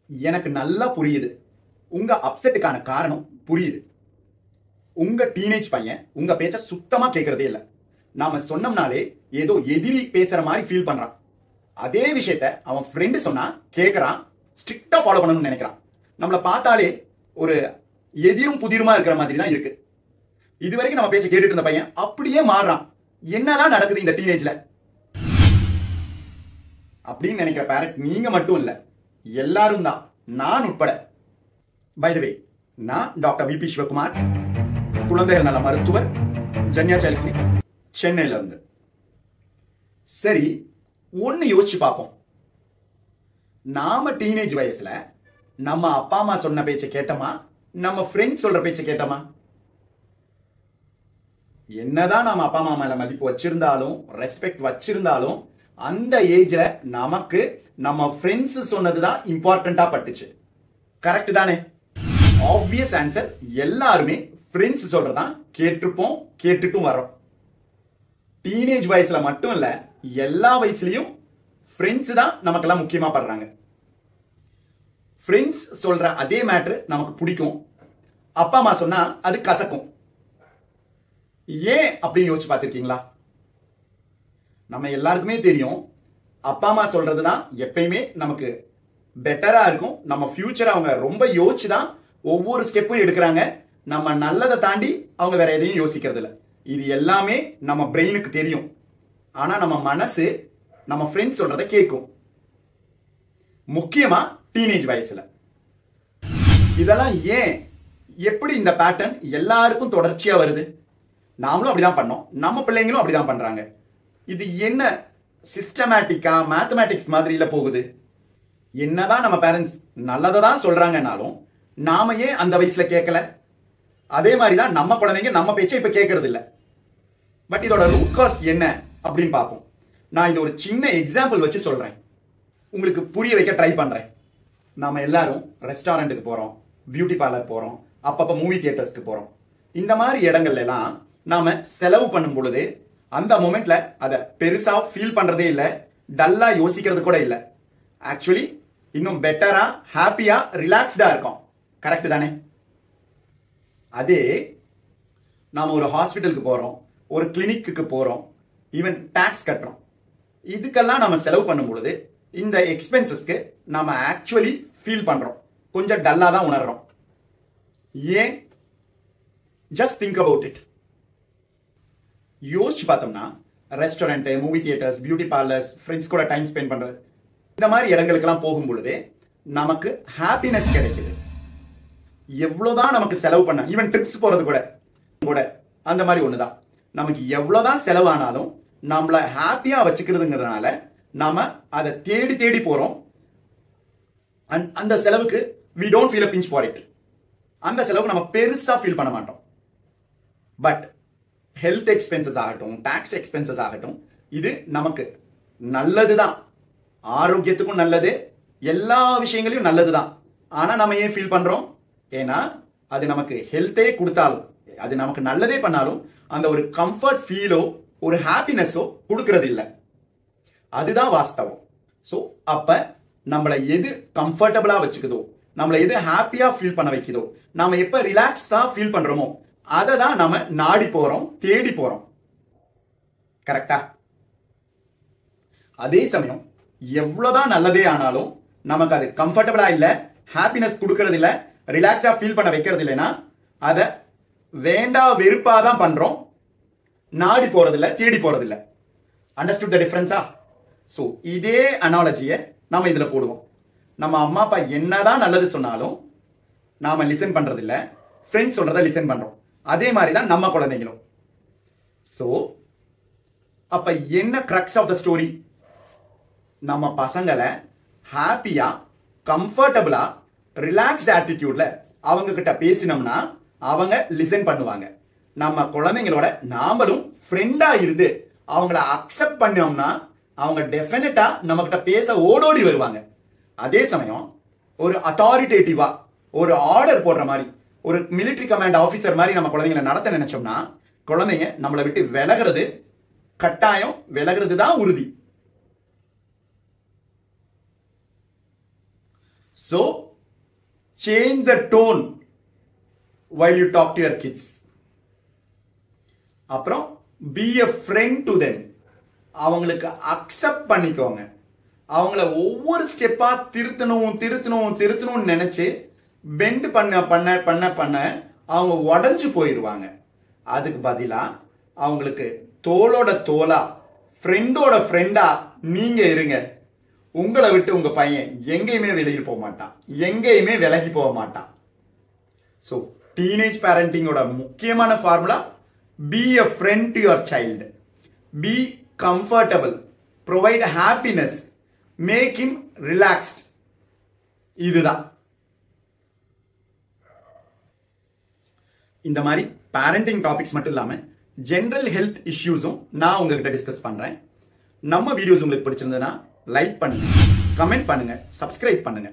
எனக்கு நல்லா புரியுது. உங்க அப்செட்டுக்கான காரணம் புரியுது. உங்க டீனேஜ் பையன் உங்க பேச்ச சுத்தமா கேட்கறதே இல்ல. நாம சொன்னோம்னாலே ஏதோ எதிரி பேசுற மாதிரி ஃபீல் பண்றான். அதே விஷயத்த அவன் ஃப்ரெண்டு சொன்னா கேட்கறான், ஸ்ட்ரிக்டா ஃபாலோ பண்ணணும்னு நினைக்கிறான். நம்மளை பார்த்தாலே ஒரு எதிரும் புதிருமா இருக்கிற மாதிரி தான் இருக்கு. இதுவரைக்கும் நம்ம பேச்ச கேட்டுட்டு இருந்த பையன் அப்படியே மாறுறான். என்னதான் நடக்குது இந்த டீனேஜ்ல அப்படின்னு நினைக்கிற பேரண்ட் நீங்க மட்டும் இல்ல, எல்லாரும் தான், நான் உட்பட. பை தி வே, நான் டாக்டர் விபி சிவகுமார், குழந்தைகள் நல மருத்துவர், ஜன்யா சைல்ட் கிளினிக், சென்னையில இருந்து. சரி, ஒன்னு யோசிச்சு பார்ப்போம். நாம டீனேஜ் வயசுல நம்ம அப்பா அம்மா சொன்ன பேச்ச கேட்டோமா, நம்ம ஃப்ரெண்ட்ஸ் சொல்ற பேச்ச கேட்டோமா? என்னதான் நாம அப்பா அம்மா மேல மதிப்பு வச்சிருந்தாலும், ரெஸ்பெக்ட் வச்சிருந்தாலும், அந்த ஏஜ்ல நமக்கு நம்ம ஃப்ரெண்ட்ஸ் சொன்னதுதான் இம்பார்ட்டண்டா பட்டுச்சு. கரெக்ட் தானே? Obvious answer. எல்லாருமே ஃப்ரெண்ட்ஸ் சொல்றதான் கேட்டிருப்போம், கேட்டுட்டும் வரோம். டீனேஜ் வயசுல மட்டும் இல்ல, எல்லா வயசுலயும் ஃப்ரெண்ட்ஸ் தான் நமக்கெல்லாம் முக்கியமா படுறாங்க. ஃப்ரெண்ட்ஸ் சொல்ற அதே மேட்ரு நமக்கு பிடிக்கும், அப்பா அம்மா சொன்னா அது கசக்கும். ஏன் அப்படின்னு யோசிச்சு பார்த்திருக்கீங்களா? நம்ம எல்லாருக்குமே தெரியும், அப்பா அம்மா சொல்றதுதான் எப்பயுமே நமக்கு பெட்டரா இருக்கும். நம்ம ஃபியூச்சர் அவங்க ரொம்ப யோசிச்சுதான் ஒவ்வொரு ஸ்டெப்பும் எடுக்கிறாங்க. நம்ம நல்லதை தாண்டி அவங்க வேற எதையும் யோசிக்கிறது இல்லை. இது எல்லாமே நம்ம பிரெயினுக்கு தெரியும். ஆனா நம்ம மனசு நம்ம ஃப்ரெண்ட்ஸ் சொல்றதை கேட்கும், முக்கியமா டீனேஜ் வயசுல. இதெல்லாம் ஏன், எப்படி இந்த பேட்டர்ன் எல்லாருக்கும் தொடர்ச்சியா வருது? நாமளும் அப்படிதான் பண்ணோம், நம்ம பிள்ளைங்களும் அப்படிதான் பண்றாங்க. இது என்ன சிஸ்டமேட்டிக்கா மேத்தமேட்டிக்ஸ் மாதிரில போகுது? என்னதான் நம்ம பேரண்ட்ஸ் நல்லதை தான் சொல்றாங்கன்னாலும் நாம ஏன் அந்த வயசுல கேட்கல? அதே மாதிரிதான் நம்ம குழந்தைங்க நம்ம பேச்சை இப்ப கேட்கறது இல்ல. பட் இதோட ரூட் காஸ் என்ன அப்படின்னு பார்ப்போம். நான் இது ஒரு சின்ன எக்ஸாம்பிள் வச்சு சொல்றேன், உங்களுக்கு புரிய வைக்க ட்ரை பண்றேன். நாம எல்லாரும் ரெஸ்டாரண்ட்டுக்கு போறோம், பியூட்டி பார்லர் போறோம், அப்பப்ப மூவி தியேட்டர்ஸ்க்கு போறோம். இந்த மாதிரி இடங்கள்ல எல்லாம் நாம செலவு பண்ணும் பொழுது அந்த மொமெண்ட்ல அதை பெருசா ஃபீல் பண்றதே இல்லை, டல்லா யோசிக்கிறது கூட இல்லை. ஆக்சுவலி இன்னும் பெட்டரா, ஹாப்பியா, ரிலாக்ஸ்டா இருக்கும். கரெக்ட் தானே? அதே நாம ஒரு ஹாஸ்பிட்டலுக்கு போறோம், ஒரு கிளினிக்கு போறோம், ஈவன் டாக்ஸ் கட்டுறோம். இதுக்கெல்லாம் நாம செலவு பண்ணும் பொழுது இந்த எக்ஸ்பென்சஸ்க்கு நாம ஆக்சுவலி ஃபீல் பண்றோம், கொஞ்சம் டல்லா தான் உணர்றோம். ஏன்? Just think about it. யோசிச்சு பார்த்தோம்னா restaurant, movie theatres, beauty parlours, friends கூட டைம் ஸ்பெண்ட் பண்றது, இந்த மாதிரி இடங்களுக்கெல்லாம் போகும் பொழுது நமக்கு ஹாப்பினஸ் கிடைக்குது. எவ்வளவுதான் நமக்கு செலவு பண்ண, ஈவன் ட்ரிப்ஸ் போறது கூட அந்த மாதிரி ஒண்ணுதான். நமக்கு எவ்வளவுதான் செலவானாலும் நம்மள ஹாப்பியா வச்சுக்கிறதுங்கிறதுனால நாம அதை தேடி தேடி போறோம். அந்த செலவுக்கு we don't feel a pinch for it. அந்த செலவு நம்ம பெருசா ஃபீல் பண்ண மாட்டோம். பட் ஹெல்த் எக்ஸ்பென்சஸ் ஆகட்டும், டாக்ஸ் எக்ஸ்பென்சஸ் ஆகட்டும், இது நமக்கு நல்லதுதான், ஆரோக்கியத்துக்கும் நல்லது, எல்லா விஷயங்களையும் நல்லதுதான். ஆனா நம்ம ஏன் ஃபீல் பண்றோம்? ஏன்னா அது நமக்கு ஹெல்த்தே கொடுத்தாலும், அது நமக்கு நல்லதே பண்ணாலும் அந்த ஒரு கம்ஃபர்ட் ஃபீலோ ஒரு ஹாப்பினஸோ கொடுக்கறது இல்லை. அதுதான் வாஸ்தவம். ஸோ அப்ப நம்மளை எது கம்ஃபர்டபுளா வச்சுக்குதோ, நம்மளை எது ஹாப்பியா ஃபீல் பண்ண வைக்குதோ, நாம எப்ப ரிலாக்ஸா ஃபீல் பண்றோமோ அதை தான் நாம நாடி போறோம், தேடி போறோம். கரெக்டா? அதே சமயம் எவ்வளவுதான் நல்லதே ஆனாலும் நமக்கு அது கம்ஃபர்டபுளா இல்ல, ஹாப்பினஸ் கொடுக்கறது இல்ல, ரிலாக்ஸா ஃபீல் பண்ண வைக்கிறது இல்லைன்னா அதை வேண்டா வெறுப்பா தான் பண்றோம், நாடி போறது இல்ல, தேடி போறது இல்ல. Understood the டிஃபரன்ஸா? ஸோ இதே அனாலஜியை நாம இதுல போடுவோம். நம்ம அம்மா அப்பா என்னதான் நல்லது சொன்னாலும் நாம லிசன் பண்றது இல்ல, ஃப்ரெண்ட்ஸ் சொல்றதை லிசன் பண்றோம். அதே மாதிரி தான் நம்ம குழந்தைங்களும். ஸோ அப்ப என்ன கிரக்ஸ் ஆஃப் த ஸ்டோரி? நம்ம பசங்களை ஹாப்பியா, கம்ஃபர்டபுளா, ரிலாக்ஸ்ட் ஆட்டிடியூட்ல அவங்க கிட்ட பேசினோம்னா அவங்க லிசன் பண்ணுவாங்க. நம்ம குழந்தைங்களோட நாமளும் ஃப்ரெண்டா இருந்து அவங்கள அக்செப்ட் பண்ணோம்னா அவங்க டெஃபினட்டா நம்ம கிட்ட பேச ஓடோடி வருவாங்க. அதே சமயம் ஒரு அத்தாரிட்டேட்டிவா, ஒரு ஆர்டர் போடுற மாதிரி, ஒரு மிலிட்டரி கமாண்ட் ஆபீசர் மாதிரி நம்ம குழந்தைங்களை நடத்த நினைச்சோம்னா குழந்தைங்க நம்மளை விட்டு விலகிறது கட்டாயம், விலகிறது தான் உறுதி. So change the tone while you talk to your kids. அப்புறம் be a friend to them. அவங்களுக்கு அக்செப்ட் பண்ணிக்கோங்க. அவங்கள ஒவ்வொரு ஸ்டெப்பா திருத்தணும் நினைச்சு பெண்ட் பண்ண அவங்க உடஞ்சு போயிருவாங்க. அதுக்கு பதிலா அவங்களுக்கு தோளோட தோளா ஃப்ரெண்டோட ஃப்ரெண்டா நீங்க இருங்க. உங்களை விட்டு உங்க பையன் எங்கேயுமே விலகி போக மாட்டான், எங்கேயுமே விலகி போக மாட்டான். ஸோ டீனேஜ் பேரண்டிங்கோட முக்கியமான formula be a friend to your child, be comfortable, provide happiness, make him relaxed. இதுதான். இந்த மாதிரி பேரண்டிங் டாபிக்ஸ் மட்டும் இல்லாம ஜெனரல் ஹெல்த் இஷ்யூஸும் நான் உங்ககிட்ட டிஸ்கஸ் பண்றேன். நம்ம வீடியோஸ் உங்களுக்கு பிடிச்சிருந்ததுன்னா லைக் பண்ணுங்க, கமெண்ட் பண்ணுங்க, சப்ஸ்கிரைப் பண்ணுங்க.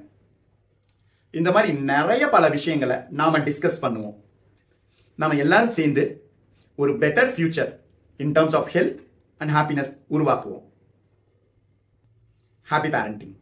இந்த மாதிரி நிறைய பல விஷயங்களை நாம டிஸ்கஸ் பண்ணுவோம். நாம எல்லாரும் சேர்ந்து ஒரு better future in terms of health and happiness உருவாக்குவோம். Happy parenting.